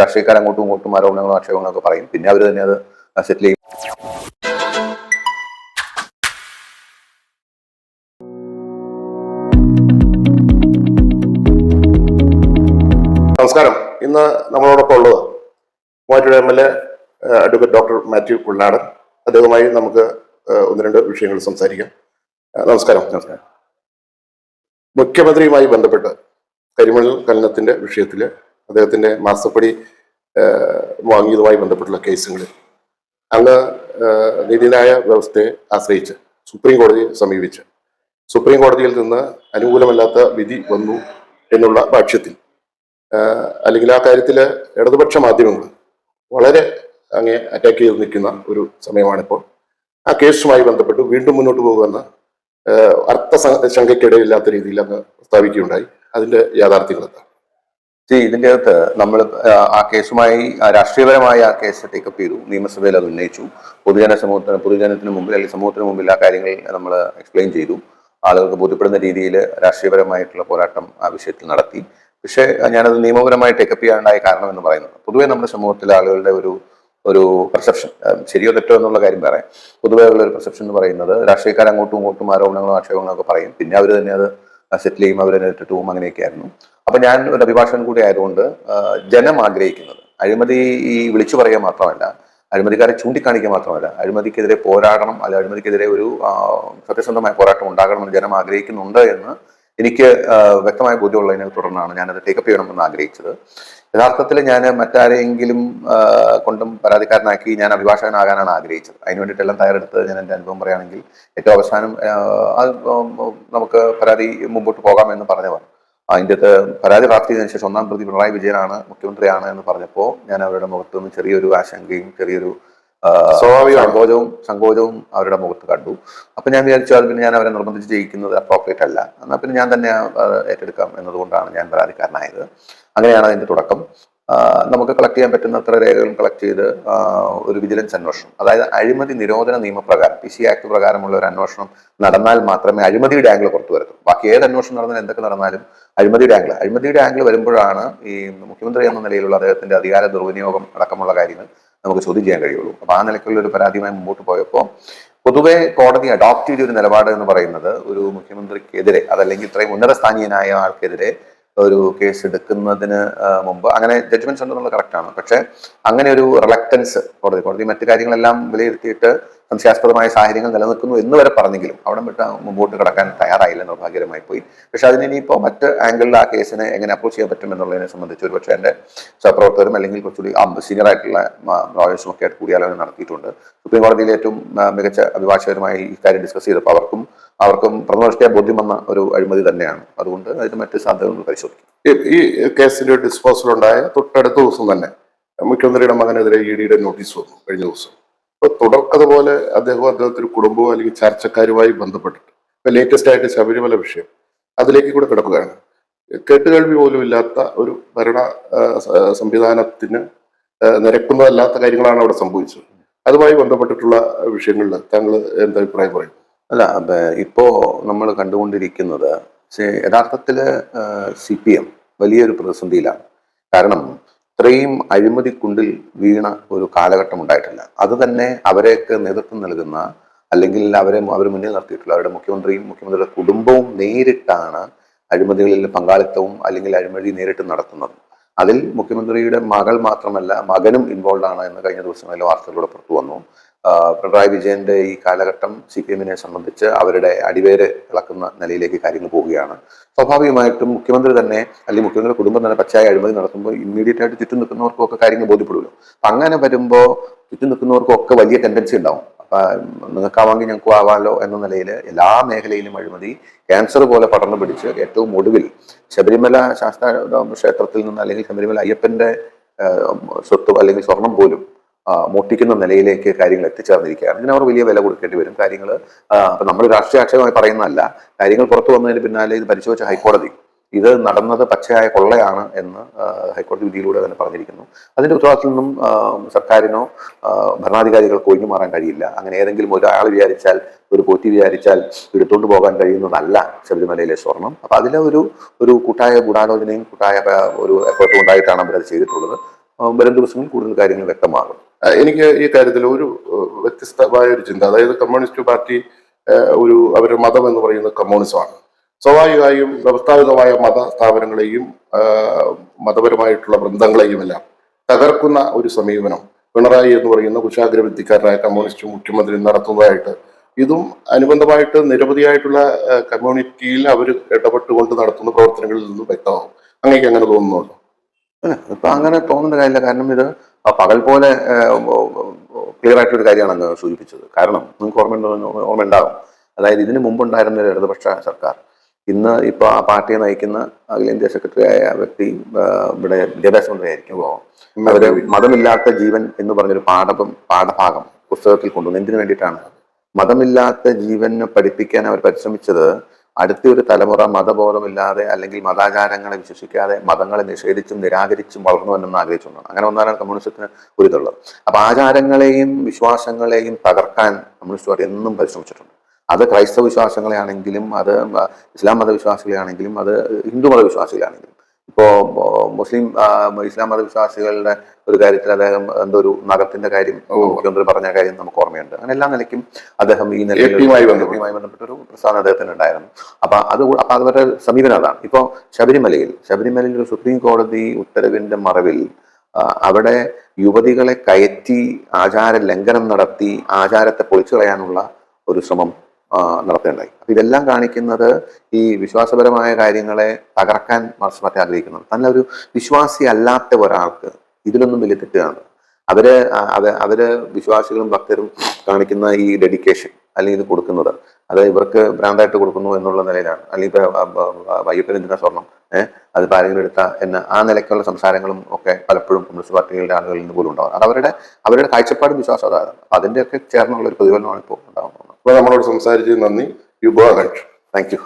രാഷ്ട്രീയക്കാർ അങ്ങോട്ടും ഇങ്ങോട്ടും ആരോപണങ്ങളും ആക്ഷേപങ്ങളൊക്കെ പറയും, പിന്നെ അവർ തന്നെ അത് സെറ്റിൽ ചെയ്യും. നമസ്കാരം. ഇന്ന് നമ്മളോടൊപ്പം ഉള്ളത് Muvattupuzha MLA advocate doctor Mathew ഉൾനാടൻ. അദ്ദേഹവുമായി നമുക്ക് ഒന്ന് രണ്ട് വിഷയങ്ങൾ സംസാരിക്കാം. നമസ്കാരം. നമസ്കാരം. മുഖ്യമന്ത്രിയുമായി ബന്ധപ്പെട്ട് കരിമണൽ ഖനനത്തിന്റെ വിഷയത്തിൽ അദ്ദേഹത്തിന്റെ മാസപ്പടി വാങ്ങിയതുമായി ബന്ധപ്പെട്ടുള്ള കേസുകളിൽ അങ്ങ് നീതിന്യായ വ്യവസ്ഥയെ ആശ്രയിച്ച് സുപ്രീം കോടതിയെ സമീപിച്ച് സുപ്രീം കോടതിയിൽ നിന്ന് അനുകൂലമല്ലാത്ത വിധി വന്നു എന്നുള്ള ഭാഷ്യത്തിൽ അല്ലെങ്കിൽ ആ കാര്യത്തിൽ ഇടതുപക്ഷ മാധ്യമങ്ങൾ വളരെ അങ്ങേ അറ്റാക്ക് ചെയ്ത് നിൽക്കുന്ന ഒരു സമയമാണിപ്പോൾ. ആ കേസുമായി ബന്ധപ്പെട്ട് വീണ്ടും മുന്നോട്ട് പോകുമെന്ന് അർത്ഥശങ്കയ്ക്കിടയില്ലാത്ത രീതിയിൽ അങ്ങ് പ്രസ്താവിക്കുകയുണ്ടായി. അതിന്റെ യാഥാർത്ഥ്യങ്ങൾ എന്താ? ഇതിന്റെ അകത്ത് നമ്മൾ ആ കേസുമായി രാഷ്ട്രീയപരമായ ആ കേസ് ടേക്കപ്പ് ചെയ്തു, നിയമസഭയിൽ അത് ഉന്നയിച്ചു, പൊതുജനത്തിന് മുമ്പിൽ അല്ലെങ്കിൽ സമൂഹത്തിന് മുമ്പിൽ ആ കാര്യങ്ങൾ നമ്മൾ എക്സ്പ്ലെയിൻ ചെയ്തു, ആളുകൾക്ക് ബോധ്യപ്പെടുന്ന രീതിയിൽ രാഷ്ട്രീയപരമായിട്ടുള്ള പോരാട്ടം ആ വിഷയത്തിൽ നടത്തി. പക്ഷേ ഞാനത് നിയമപരമായി ടേക്കപ്പ് ചെയ്യാനുണ്ടായ കാരണം എന്ന് പറയുന്നത്, പൊതുവെ നമ്മുടെ സമൂഹത്തിലെ ആളുകളുടെ ഒരു പെർസെപ്ഷൻ, ശരിയോ തെറ്റോ എന്നുള്ള കാര്യം പറയാം, പൊതുവെ ഉള്ള ഒരു പെർസെപ്ഷൻ എന്ന് പറയുന്നത് രാഷ്ട്രീയക്കാർ അങ്ങോട്ടും ഇങ്ങോട്ടും ആരോപണങ്ങളും ആക്ഷേപങ്ങളൊക്കെ പറയും, പിന്നെ അവർ തന്നെ അത് സെറ്റിൽ ചെയ്യും, അവർ തന്നെ ഇട്ടിട്ട് പോകും, അങ്ങനെയൊക്കെ ആയിരുന്നു. അപ്പൊ ഞാൻ ഒരു അഭിഭാഷകൻ കൂടി ആയതുകൊണ്ട് ജനം ആഗ്രഹിക്കുന്നത് അഴിമതി വിളിച്ചു പറയുക മാത്രമല്ല, അഴിമതിക്കാരെ ചൂണ്ടിക്കാണിക്കുക മാത്രമല്ല, അഴിമതിക്കെതിരെ പോരാടണം, അല്ല അഴിമതിക്കെതിരെ ഒരു സത്യസന്ധമായ പോരാട്ടം ഉണ്ടാകണമെന്ന് ജനം ആഗ്രഹിക്കുന്നുണ്ട് എന്ന് എനിക്ക് വ്യക്തമായ ബോധ്യമുള്ളതിനെ തുടർന്നാണ് ഞാനത് ടേക്കപ്പ് ചെയ്യണമെന്ന് ആഗ്രഹിച്ചത്. യഥാർത്ഥത്തിൽ ഞാൻ മറ്റാരെങ്കിലും കൊണ്ടും പരാതിക്കാരനാക്കി ഞാൻ അഭിഭാഷകനാകാനാണ് ആഗ്രഹിച്ചത്. അതിന് വേണ്ടിയിട്ടെല്ലാം തയ്യാറെടുത്ത് ഞാൻ എൻ്റെ അനുഭവം പറയുകയാണെങ്കിൽ ഏറ്റവും അവസാനം നമുക്ക് പരാതി മുമ്പോട്ട് പോകാമെന്ന് പറഞ്ഞവർ അതിൻ്റെ പരാതി പ്രാപ്തിയതിനു ശേഷം 1-ാം പ്രതി പിണറായി വിജയനാണ് മുഖ്യമന്ത്രിയാണ് എന്ന് പറഞ്ഞപ്പോൾ ഞാൻ അവരുടെ മുഖത്ത് നിന്ന് ചെറിയൊരു ആശങ്കയും ചെറിയൊരു സങ്കോചവും അവരുടെ മുഖത്ത് കണ്ടു. അപ്പൊ ഞാൻ വിചാരിച്ചു അത് പിന്നെ ഞാൻ അവരെ നിർബന്ധിച്ച് ചെയ്യിക്കുന്നത് അപ്രോപ്രിയേറ്റ് അല്ല, എന്നാൽ പിന്നെ ഞാൻ തന്നെ ഏറ്റെടുക്കാം എന്നതുകൊണ്ടാണ് ഞാൻ പരാതിക്കാരനായത്. അങ്ങനെയാണ് അതിന്റെ തുടക്കം. നമുക്ക് കളക്ട് ചെയ്യാൻ പറ്റുന്ന അത്ര രേഖകളും കളക്ട് ചെയ്ത് ഒരു വിജിലൻസ് അന്വേഷണം, അതായത് അഴിമതി നിരോധന നിയമപ്രകാരം PC ആക്ട് പ്രകാരമുള്ള ഒരു അന്വേഷണം നടന്നാൽ മാത്രമേ അഴിമതിയുടെ ആംഗിൾ പുറത്തു വരത്തുള്ളൂ. ബാക്കി ഏത് അന്വേഷണം നടന്നാലും എന്തൊക്കെ നടന്നാലും അഴിമതിയുടെ ആംഗിൾ വരുമ്പോഴാണ് ഈ മുഖ്യമന്ത്രി എന്ന നിലയിലുള്ള അദ്ദേഹത്തിന്റെ അധികാര ദുർവിനിയോഗം അടക്കമുള്ള കാര്യങ്ങൾ നമുക്ക് ചോദ്യം ചെയ്യാൻ കഴിയുള്ളൂ. അപ്പൊ ആ നിലയ്ക്കുള്ള ഒരു പരാതിയുമായി മുമ്പോട്ട് പോയപ്പോൾ പൊതുവെ കോടതി അഡോപ്റ്റ് ചെയ്ത ഒരു നിലപാട് എന്ന് പറയുന്നത്, ഒരു മുഖ്യമന്ത്രിക്കെതിരെ അതല്ലെങ്കിൽ ഇത്രയും ഉന്നതസ്ഥാനീയനായ ആൾക്കെതിരെ ഒരു കേസ് എടുക്കുന്നതിന് മുമ്പ്, അങ്ങനെ ജഡ്ജ്മെന്റ്സ് ഉണ്ടെന്നുള്ള കറക്റ്റാണ്, പക്ഷെ അങ്ങനെ ഒരു റിലക്റ്റൻസ് കോടതി മറ്റു കാര്യങ്ങളെല്ലാം വിലയിരുത്തിയിട്ട് സംശയാസ്പദമായ സാഹചര്യങ്ങൾ നിലനിൽക്കുന്നു എന്ന് വരെ പറഞ്ഞെങ്കിലും അവിടെ വിട്ട് മുമ്പോട്ട് കടക്കാൻ തയ്യാറായില്ല, നിർഭാഗ്യകരമായി പോയി. പക്ഷെ അതിനിപ്പോൾ മറ്റ് ആംഗിളിൽ ആ കേസിനെ എങ്ങനെ അപ്രോച്ച് ചെയ്യാൻ പറ്റും എന്നുള്ളതിനെ സംബന്ധിച്ച് ഒരുപക്ഷെ എൻ്റെ സഹപ്രവർത്തകരും അല്ലെങ്കിൽ കുറച്ചുകൂടി സീനിയർ ആയിട്ടുള്ള ലോയേഴ്സും ഒക്കെ ആയിട്ട് കൂടിയാലോചന നടത്തിയിട്ടുണ്ട്. സുപ്രീം കോടതിയിലെ ഏറ്റവും മികച്ച അഭിഭാഷകരുമായി ഈ കാര്യം ഡിസ്കസ് ചെയ്തപ്പോൾ അവർക്കും പ്രഥമദൃഷ്ട്യാ ബോധ്യം വന്ന ഒരു അഴിമതി തന്നെയാണ്. അതുകൊണ്ട് അതിന് മറ്റ് സാധ്യതകൾ പരിശോധിക്കും. ഈ കേസിന്റെ ഡിസ്പോസൽ ഉണ്ടായ തൊട്ടടുത്ത ദിവസം തന്നെ മുഖ്യമന്ത്രിയുടെ മകനെതിരെ EDയുടെ നോട്ടീസ് വന്നു കഴിഞ്ഞ ദിവസം. ഇപ്പൊ തുടർക്കഥ പോലെ അദ്ദേഹത്തിന്റെ കുടുംബവും അല്ലെങ്കിൽ ചർച്ചക്കാരുമായി ബന്ധപ്പെട്ടിട്ട് ഇപ്പൊ ലേറ്റസ്റ്റ് ആയിട്ട് ശബരിമല വിഷയം അതിലേക്ക് കൂടെ കിടക്കുകയാണ്. കേട്ടുകേൾവി പോലും ഇല്ലാത്ത ഒരു ഭരണ സംവിധാനത്തിന് നിരക്കുന്നതല്ലാത്ത കാര്യങ്ങളാണ് അവിടെ സംഭവിച്ചത്. അതുമായി ബന്ധപ്പെട്ടിട്ടുള്ള വിഷയങ്ങളിൽ താങ്കൾ എന്താ അഭിപ്രായം പറയും? അല്ല, ഇപ്പോ നമ്മൾ കണ്ടുകൊണ്ടിരിക്കുന്നത് യഥാർത്ഥത്തില് CPM വലിയൊരു പ്രതിസന്ധിയിലാണ്. കാരണം ഇത്രയും അഴിമതിക്കുണ്ടിൽ വീണ ഒരു കാലഘട്ടം ഉണ്ടായിട്ടില്ല. അത് തന്നെ അവരെയൊക്കെ നേതൃത്വം നൽകുന്ന അല്ലെങ്കിൽ അവർ മുന്നിൽ നിർത്തിയിട്ടുള്ള അവരുടെ മുഖ്യമന്ത്രിയുടെ കുടുംബവും നേരിട്ടാണ് അഴിമതികളിൽ പങ്കാളിത്തവും അല്ലെങ്കിൽ അഴിമതി നേരിട്ട് നടത്തുന്നത്. അതിൽ മുഖ്യമന്ത്രിയുടെ മകൾ മാത്രമല്ല മകനും ഇൻവോൾവ് ആണ് എന്ന് കഴിഞ്ഞ ദിവസങ്ങളിൽ വാർത്തകളിലൂടെ പുറത്തു വന്നു. പിണറായി വിജയന്റെ ഈ കാലഘട്ടം CPMനെ സംബന്ധിച്ച് അവരുടെ അടിവേര് ഇളക്കുന്ന നിലയിലേക്ക് കാര്യങ്ങൾ പോവുകയാണ്. സ്വാഭാവികമായിട്ടും മുഖ്യമന്ത്രി തന്നെ അല്ലെങ്കിൽ മുഖ്യമന്ത്രിയുടെ കുടുംബം തന്നെ പച്ചയായ അഴിമതി നടത്തുമ്പോൾ ഇമ്മീഡിയറ്റ് ആയിട്ട് ചുറ്റും നിൽക്കുന്നവർക്കും ഒക്കെ കാര്യങ്ങൾ ബോധ്യപ്പെടുമല്ലോ. അപ്പൊ അങ്ങനെ വരുമ്പോൾ ചുറ്റും നിൽക്കുന്നവർക്കും ഒക്കെ വലിയ ടെൻഡൻസി ഉണ്ടാവും. അപ്പൊ നിങ്ങൾക്കാവാമെങ്കിൽ ഞങ്ങൾക്കും ആവാമല്ലോ എന്ന നിലയിൽ എല്ലാ മേഖലയിലും അഴിമതി ക്യാൻസർ പോലെ പടർന്നു പിടിച്ച് ഏറ്റവും ഒടുവിൽ ശബരിമല ശാസ്ത്ര ക്ഷേത്രത്തിൽ നിന്ന് അല്ലെങ്കിൽ ശബരിമല അയ്യപ്പന്റെ സ്വത്ത് അല്ലെങ്കിൽ സ്വർണം പോലും മോഷ്ടിക്കുന്ന നിലയിലേക്ക് കാര്യങ്ങൾ എത്തിച്ചേർന്നിരിക്കുകയാണ്. ഇതിനവർ വലിയ വില കൊടുക്കേണ്ടി വരും. കാര്യങ്ങൾ അപ്പൊ നമ്മൾ രാഷ്ട്രീയ ആക്ഷേപമായി പറയുന്നതല്ല, കാര്യങ്ങൾ പുറത്തു വന്നതിന് പിന്നാലെ ഇത് പരിശോധിച്ച ഹൈക്കോടതി ഇത് നടന്നത് പച്ചയായ കൊള്ളയാണ് എന്ന് ഹൈക്കോടതി വിധിയിലൂടെ തന്നെ പറഞ്ഞിരിക്കുന്നു. അതിന്റെ ഉത്തരവാദിത്തത്തിൽ നിന്നും സർക്കാരിനോ ഭരണാധികാരികൾക്കോ ഒഴിഞ്ഞു മാറാൻ കഴിയില്ല. അങ്ങനെ ഏതെങ്കിലും ഒരാൾ വിചാരിച്ചാൽ, ഒരു പോറ്റി വിചാരിച്ചാൽ എടുത്തുകൊണ്ട് പോകാൻ കഴിയുന്നതല്ല ശബരിമലയിലെ സ്വർണം. അപ്പൊ അതിലെ ഒരു കൂട്ടായ ഗൂഢാലോചനയും കൂട്ടായ ഒരു എഫേർട്ടും ഉണ്ടായിട്ടാണ് അവരത് ചെയ്തിട്ടുള്ളത്. വരും ദിവസങ്ങളിൽ കൂടുതൽ കാര്യങ്ങൾ വ്യക്തമാകും. എനിക്ക് ഈ കാര്യത്തിൽ ഒരു വ്യത്യസ്തമായ ഒരു ചിന്ത, അതായത് കമ്മ്യൂണിസ്റ്റ് പാർട്ടി അവരുടെ മതം എന്ന് പറയുന്നത് കമ്മ്യൂണിസമാണ്. സ്വാഭാവികമായും വ്യവസ്ഥാപിതമായ മത സ്ഥാപനങ്ങളെയും മതപരമായിട്ടുള്ള ബന്ധങ്ങളെയും എല്ലാം തകർക്കുന്ന ഒരു സമീപനം പിണറായി എന്ന് പറയുന്ന കുശാഗ്രവൃത്തിക്കാരനായ കമ്മ്യൂണിസ്റ്റ് മുഖ്യമന്ത്രി നടത്തുന്നതായിട്ട്, ഇതും അനുബന്ധമായിട്ട് നിരവധിയായിട്ടുള്ള കമ്മ്യൂണിറ്റിയിൽ അവർ ഇടപെട്ടുകൊണ്ട് നടത്തുന്ന പ്രവർത്തനങ്ങളിൽ നിന്നും വ്യക്തമാകും. അങ്ങേക്ക് അങ്ങനെ തോന്നുന്നുണ്ടോ? അല്ല, ഇപ്പൊ അങ്ങനെ തോന്നുന്ന കാര്യമില്ല. കാരണം ഇത് പകൽ പോലെ ക്ലിയർ ആയിട്ടൊരു കാര്യമാണ് അങ്ങ് സൂചിപ്പിച്ചത്. കാരണം നിങ്ങൾക്ക് ഓർമ്മ ഉണ്ടാകും, അതായത് ഇതിനു മുമ്പുണ്ടായിരുന്ന ഒരു ഇടതുപക്ഷ സർക്കാർ ഇന്ന് ഇപ്പൊ ആ പാർട്ടിയെ നയിക്കുന്ന അഖിലേന്ത്യാ സെക്രട്ടറി ആയ വ്യക്തി ഇവിടെ വിദ്യാഭ്യാസ മന്ത്രി ആയിരിക്കുമ്പോൾ അവര് മതമില്ലാത്ത ജീവൻ എന്ന് പറഞ്ഞൊരു പാഠഭാഗം പുസ്തകത്തിൽ കൊണ്ടുവന്നു. എന്തിനു വേണ്ടിയിട്ടാണ്? മതമില്ലാത്ത ജീവനെ പഠിപ്പിക്കാൻ അവർ പരിശ്രമിച്ചത് അടുത്തൊരു തലമുറ മതബോധമില്ലാതെ അല്ലെങ്കിൽ മതാചാരങ്ങളെ വിശ്വസിക്കാതെ മതങ്ങളെ നിഷേധിച്ചും നിരാകരിച്ചും വളർന്നു വന്നെന്ന് ആഗ്രഹിച്ചുകൊണ്ടാണ്. അങ്ങനെ വന്നാലാണ് കമ്മ്യൂണിസത്തിന് ഒരു ഇതുള്ളത്. അപ്പൊ ആചാരങ്ങളെയും വിശ്വാസങ്ങളെയും തകർക്കാൻ കമ്മ്യൂണിസ്റ്റ് പാർട്ടി എന്നും പരിശ്രമിച്ചിട്ടുണ്ട്. അത് ക്രൈസ്തവ വിശ്വാസങ്ങളെ ആണെങ്കിലും, അത് ഇസ്ലാം മതവിശ്വാസികളെ ആണെങ്കിലും, അത് ഹിന്ദു മതവിശ്വാസികളാണെങ്കിലും. ഇപ്പോ മുസ്ലിം ഇസ്ലാം മതവിശ്വാസികളുടെ ഒരു കാര്യത്തിൽ അദ്ദേഹം എന്തോ ഒരു നഖത്തിന്റെ കാര്യം മുഖ്യമന്ത്രി പറഞ്ഞ കാര്യം നമുക്ക് ഓർമ്മയുണ്ട്. അങ്ങനെ എല്ലാ നിലയ്ക്കും അദ്ദേഹം ഈ നിലയുമായി ബന്ധപ്പെട്ട ഒരു പ്രസ്ഥാനം അദ്ദേഹത്തിന് ഉണ്ടായിരുന്നു. അപ്പൊ അവരുടെ സമീപനം അതാണ്. ഇപ്പോ ശബരിമലയിൽ ഒരു സുപ്രീം കോടതി ഉത്തരവിന്റെ മറവിൽ അവിടെ യുവതികളെ കയറ്റി ആചാര ലംഘനം നടത്തി ആചാരത്തെ പൊളിച്ചു കളയാനുള്ള ഒരു ശ്രമം നടത്തുകയുണ്ടായി. അപ്പൊ ഇതെല്ലാം കാണിക്കുന്നത് ഈ വിശ്വാസപരമായ കാര്യങ്ങളെ തകർക്കാൻ മാർക്സിസ്റ്റ് പാർട്ടി ആഗ്രഹിക്കുന്നുണ്ട്. തന്നെ ഒരു വിശ്വാസി അല്ലാത്ത ഒരാൾക്ക് ഇതിലൊന്നും വലിയ തെറ്റാണ്. അവര് വിശ്വാസികളും ഭക്തരും കാണിക്കുന്ന ഈ ഡെഡിക്കേഷൻ അല്ലെങ്കിൽ ഇത് കൊടുക്കുന്നത് അത് ഇവർക്ക് ബ്രാൻഡായിട്ട് കൊടുക്കുന്നു എന്നുള്ള നിലയിലാണ്. അല്ലെങ്കിൽ അയ്യപ്പൻ എന്തിനാ സ്വർണം, അത് ആരെങ്കിലും എടുത്ത എന്ന ആ നിലയ്ക്കുള്ള സംസാരങ്ങളും ഒക്കെ പലപ്പോഴും കമ്മ്യൂണിസ്റ്റ് പാർട്ടികളുടെ ആളുകളിൽ നിന്ന് പോലും ഉണ്ടാവും. അത് അവരുടെ കാഴ്ചപ്പാടും വിശ്വാസം അതാണ്. അപ്പൊ അതിന്റെയൊക്കെ ചേർന്നുള്ള ഒരു പ്രതിഫലനമാണ് ഇപ്പോൾ ഉണ്ടാകുന്നത്. അപ്പോൾ നമ്മളോട് സംസാരിച്ച് നന്ദി. You go ahead. Thank you.